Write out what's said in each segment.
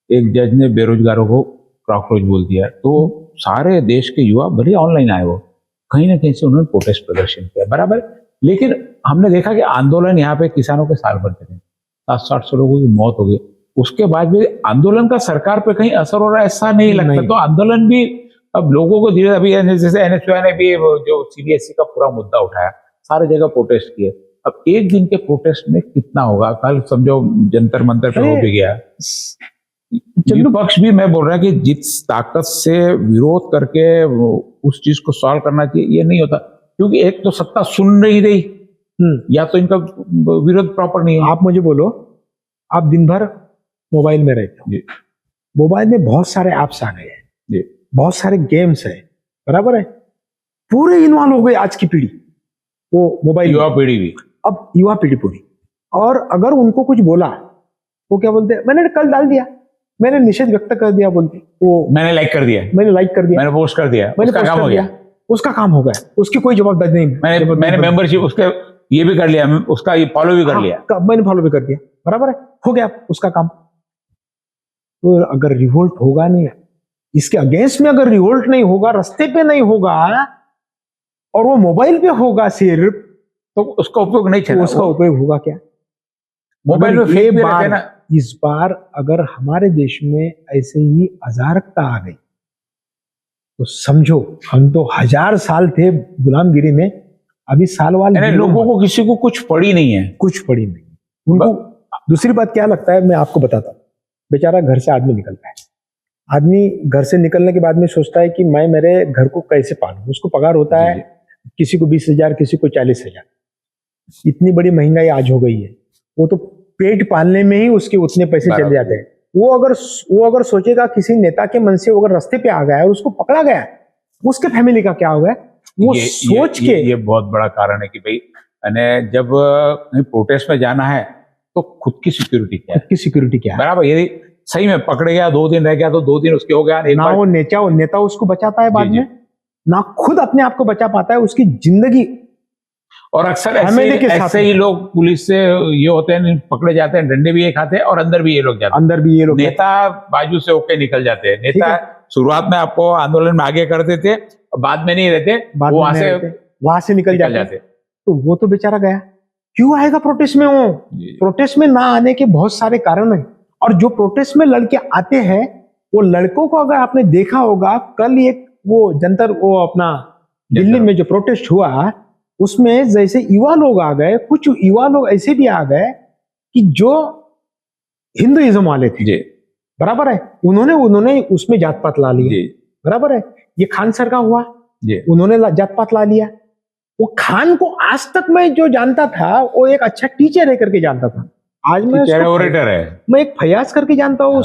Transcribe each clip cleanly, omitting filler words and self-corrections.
एक जज ने बेरोजगारों को कॉकरोच बोल दिया, तो सारे देश के युवा भले ऑनलाइन आए, वो कहीं ना कहीं से उन्होंने प्रोटेस्ट प्रदर्शन किया, बराबर। लेकिन हमने देखा कि आंदोलन यहाँ पे किसानों के साल भर चले, 700-800 लोगों की मौत हो गई। उसके बाद भी आंदोलन का सरकार पे कहीं असर हो रहा है ऐसा नहीं लगता। तो आंदोलन भी अब लोगों को धीरे, अभी जैसे एनएसयूआई ने भी जो सीबीएसई का पूरा मुद्दा उठाया, सारे जगह प्रोटेस्ट किए। अब एक दिन के प्रोटेस्ट में कितना होगा? कल समझो जंतर मंतर पे हो भी गया। विपक्ष भी मैं बोल रहा कि जिस ताकत से विरोध करके उस चीज को सॉल्व करना चाहिए, ये नहीं होता, क्योंकि एक तो सत्ता सुन नहीं रही, या तो इनका विरोध प्रॉपर नहीं है। आप मुझे बोलो, आप दिन भर मोबाइल में रहते हो, मोबाइल में बहुत सारे ऐप्स आ गए हैं, बहुत सारे गेम्स है, बराबर है, पूरे इन्वॉल्व हो गए आज की पीढ़ी, वो मोबाइल, युवा पीढ़ी भी, अब युवा पीढ़ी पूरी। और अगर उनको कुछ बोला, वो क्या बोलते हैं, मैंने कल डाल दिया, मैंने निषेध व्यक्त कर दिया, बोलते वो मैंने लाइक कर दिया, मैंने लाइक कर दिया, मैंने पोस्ट कर दिया, मैंने पोस्ट कर दिया, उसका काम हो गया, उसकी कोई जवाबदारी नहीं। मैंने मेंबरशिप उसके ये भी कर लिया, उसका ये फॉलो भी कर लिया, मैंने फॉलो भी कर दिया, बराबर है, हो गया उसका काम। तो अगर रिवोल्ट होगा नहीं, इसके अगेंस्ट में अगर रिवोल्ट नहीं होगा, रास्ते पे नहीं होगा, और वो मोबाइल पे होगा सिर्फ, तो उसका उपयोग नहीं चला। उसका उपयोग होगा क्या? मोबाइल में फेक भी रहते ना। इस बार अगर हमारे देश में ऐसे ही अराजकता आ गई, तो समझो हम तो 1000 साल थे गुलामगिरी में, अभी साल वाले लोगों को किसी को कुछ पड़ी नहीं है, कुछ पड़ी नहीं उनको। दूसरी बात क्या लगता है, मैं आपको बताता हूँ, बेचारा घर से आदमी निकलता है, आदमी घर से निकलने के बाद में सोचता है कि मैं मेरे घर को कैसे पालूं। उसको पगार होता है, किसी को 20,000, किसी को 40,000। इतनी बड़ी महंगाई आज हो गई है, वो तो पेट पालने में ही उसके उतने पैसे चले जाते हैं। वो अगर सोचेगा किसी नेता के मन से अगर रास्ते पे आ गया है, उसको पकड़ा गया, उसके फैमिली का क्या होगा, वो सोच के। ये बहुत बड़ा कारण है कि भाई जब प्रोटेस्ट में जाना है तो खुद की सिक्योरिटी क्या है, खुद की सिक्योरिटी क्या है, बराबर। यदि सही में पकड़े गया, 2 दिन रह गया तो 2 दिन उसके हो गया, ना वो नेता उसको बचाता है बाद में, ना खुद अपने आप को बचा पाता है, उसकी जिंदगी। और अक्सर ऐसे ही लोग पुलिस से ये होते हैं, पकड़े जाते हैं, डंडे भी ये खाते हैं, और अंदर भी ये लोग जाते हैं, अंदर भी ये लोग, नेता बाजू से होके निकल जाते हैं। नेता शुरुआत में आपको आंदोलन में आगे करते थे, बाद में नहीं रहते, वहां से निकल जाते। तो वो तो बेचारा गया, क्यों आएगा प्रोटेस्ट में? वो प्रोटेस्ट में ना आने के बहुत सारे कारण हैं, और जो प्रोटेस्ट में लड़के आते हैं, वो लड़कों को अगर आपने देखा होगा, कल एक वो जंतर, वो अपना दिल्ली में जो प्रोटेस्ट हुआ, उसमें जैसे युवा लोग आ गए, कुछ युवा लोग ऐसे भी आ गए कि जो हिंदुइज्म वाले थे, बराबर है, उन्होंने उसमें जात पात ला लिया, बराबर है। ये खान सर का हुआ, उन्होंने जात पात ला लिया। वो खान को आज तक मैं जो जानता था, वो एक अच्छा टीचर है करके जानता था, आज मैं ओरेटर है, मैं एक फयाज करके जानता हूँ।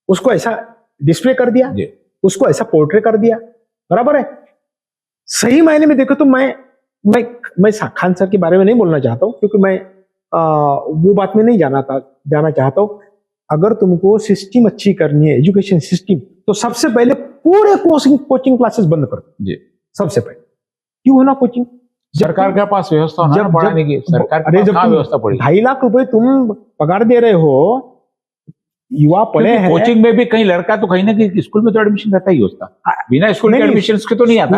उसको ऐसा डिस्प्ले कर दिया, उसको ऐसा पोर्ट्रे कर दिया, बराबर है। सही मायने में देखो तो मैं खान सर के बारे में नहीं बोलना चाहता हूँ, क्योंकि मैं वो बात में नहीं जाना चाहता हूँ। अगर तुमको सिस्टम अच्छी करनी है, एजुकेशन सिस्टम, तो सबसे पहले पूरे कोचिंग क्लासेस बंद कर दो, सबसे पहले। क्यों होना कोचिंग? सरकार के पास व्यवस्था होना पढ़ाने की, सरकार के पास कहाँ व्यवस्था पड़ी? 2.5 लाख रुपए तुम पगार दे रहे हो, युवा पढ़े हैं। कोचिंग में भी कहीं लड़का तो कहीं ना कहीं स्कूल में तो एडमिशन रहता ही उसका, बिना स्कूल के एडमिशन के तो नहीं आता।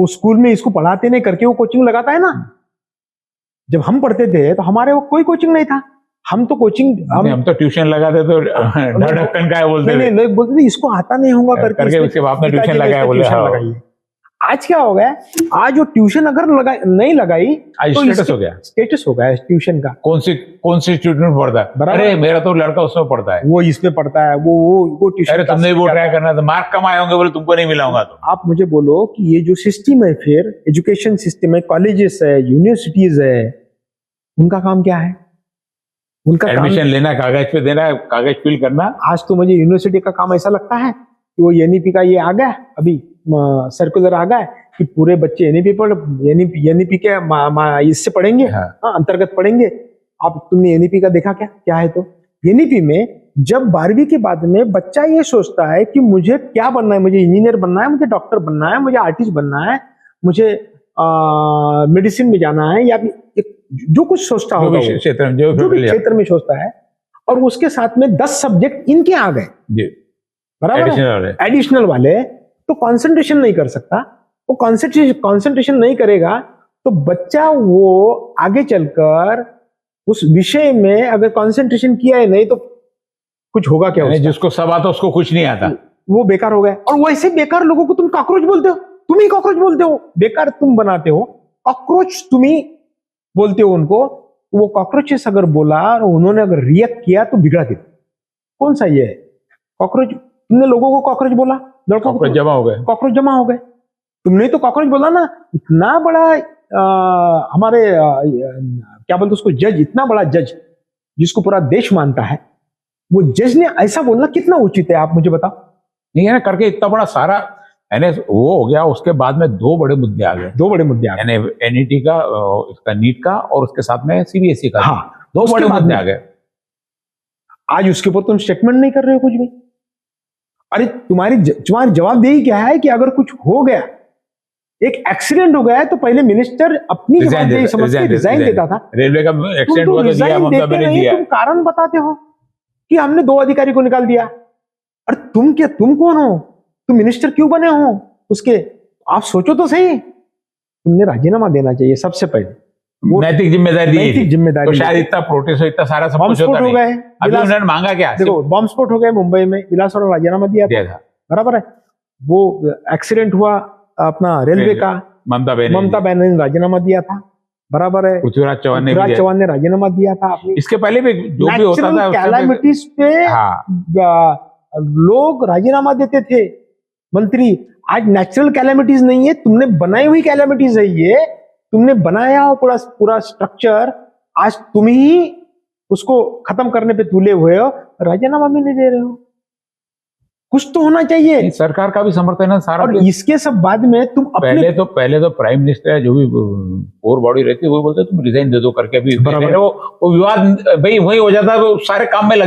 स्कूल में इसको पढ़ाते नहीं करके वो कोचिंग लगाता है ना। जब हम पढ़ते थे तो हमारे वो कोई कोचिंग नहीं था, हम तो ट्यूशन लगाते तो ढक्कन का बोलते थे, लोग बोलते थे इसको आता नहीं होगा करके उसके बाप ने ट्यूशन लगाया, बोले। आज क्या हो गया, आज वो ट्यूशन अगर नहीं लगाई तो स्टेटस हो गया ट्यूशन का। कौन सी स्टूडेंट पढ़ता है? अरे मेरा तो लड़का उसमें पढ़ता है, वो इसमें पढ़ता है, वो ट्यूशन। अरे तुमने वो ट्राई करना था, मार्क कम आए होंगे, बोले तुमको नहीं मिलाऊंगा। तो आप मुझे बोलो कि ये जो सिस्टम है, फिर एजुकेशन सिस्टम है, कॉलेजेस है, यूनिवर्सिटीज है, उनका काम क्या है? उनका एडमिशन लेना, कागज पे देना, कागज फिल करना। आज तो मुझे यूनिवर्सिटी का काम ऐसा लगता है कि वो एनईपी का ये आ गया, अभी सर्कुलर आ गया कि पूरे बच्चे एनईपी के इससे पढ़ेंगे, अंतर्गत पढ़ेंगे। अब तुमने एनईपी का देखा क्या है? तो एनईपी में जब 12वीं के बाद में बच्चा ये सोचता है कि मुझे क्या बनना है, मुझे इंजीनियर बनना है, मुझे डॉक्टर बनना है, मुझे आर्टिस्ट बनना है, मुझे मेडिसिन में जाना है, या जो कुछ सोचता होगा, जो भी क्षेत्र में सोचता है, और उसके साथ में 10 सब्जेक्ट इनके आ गए, जी, बराबर एडिशनल है। एडिशनल वाले, तो कंसंट्रेशन नहीं कर सकता। वो कंसंट्रेशन नहीं करेगा तो बच्चा वो आगे चलकर उस विषय में अगर कंसंट्रेशन किया है नहीं तो कुछ होगा क्या यानी उसका? जिसको सब आता उसको कुछ नहीं आता। वो बेकार हो गए। और वैसे बेकार लोगों को तुम कॉकरोच बोलते हो, तुम ही कॉकरोच बोलते हो, बेकार तुम बनाते हो, कॉकरोच तुम ही बोलते हो उनको। वो कॉकरोचेस अगर बोला और उन्होंने अगर रिएक्ट किया तो बिगड़ा के कौन सा ये है कॉकरोच? तुमने लोगों को कॉकरोच बोला, लड़कों को जमा हो गए, कॉकरोच जमा हो गए। तुमने तो कॉकरोच बोला ना। इतना बड़ा हमारे क्या बोलते उसको, जज, इतना बड़ा जज जिसको पूरा देश मानता है, वो जज ने ऐसा बोलना कितना उचित है? आप मुझे बताओ। नहीं है ना, करके इतना बड़ा सारा यानी वो हो गया। उसके बाद में 2 बड़े मुद्दे आ गए, 2 बड़े मुद्दे आ गए, यानी एनईटी का, इसका नीट का, और उसके साथ में सीबीएसई का। हाँ, 2 उसके बड़े बाद मुद्दे में आ गए। आज उसके ऊपर तुम स्टेटमेंट नहीं कर रहे हो कुछ भी। अरे तुम्हारी जवाबदेही क्या है कि अगर कुछ हो गया, एक एक्सीडेंट हो गया है, तो पहले मिनिस्टर अपनी जवाबदेही समझ के रिजाइन देता था। रेलवे का तुम एक्सीडेंट तो हुआ तो दिया, रिजाइन ममता देते बनर्जी नहीं, दिया। तुम कारण बताते हो कि हमने 2 अधिकारी को निकाल दिया। अरे तुम कौन हो? तुम मिनिस्टर क्यों बने हो उसके? आप सोचो तो सही। तुमने राजीनामा देना चाहिए सबसे पहले। नैतिक जिम्मेदारी दी नैतिक थी। जिम्मेदारी तो शायद दी। इतना प्रोटेस्ट, इतना सारा सब बम कुछ स्फोट होता हो नहीं। गए, अभी उन्होंने मांगा क्या? देखो बम स्फोट हो गए मुंबई में, विलास और राजीनामा दिया था, बराबर है। वो एक्सीडेंट हुआ अपना रेलवे का, ममता बनर्जी ने राजीनामा दिया था, बराबर है। पृथ्वीराज चौहान ने राजीनामा दिया था। इसके पहले भी जो भी होता था कैलामिटीज पे लोग राजीनामा देते थे, मंत्री। आज नेचुरल कैलामिटीज नहीं है, तुमने बनाई हुई कैलामिटीज है ये। तुमने बनाया हो पूरा स्ट्रक्चर, आज तुम ही उसको खत्म करने पे तुले हुए हो, राजीनामा भी नहीं दे रहे हो। कुछ तो होना चाहिए। सरकार का भी समर्थन है सारा। और इसके सब बाद में तुम पहले तो प्राइम मिनिस्टर है, जो भी कोर बॉडी रहती है, वो बोलते तुम रिजाइन दे दो करके। अभी वो विवाद भाई वही हो जाता है, सारे काम में लग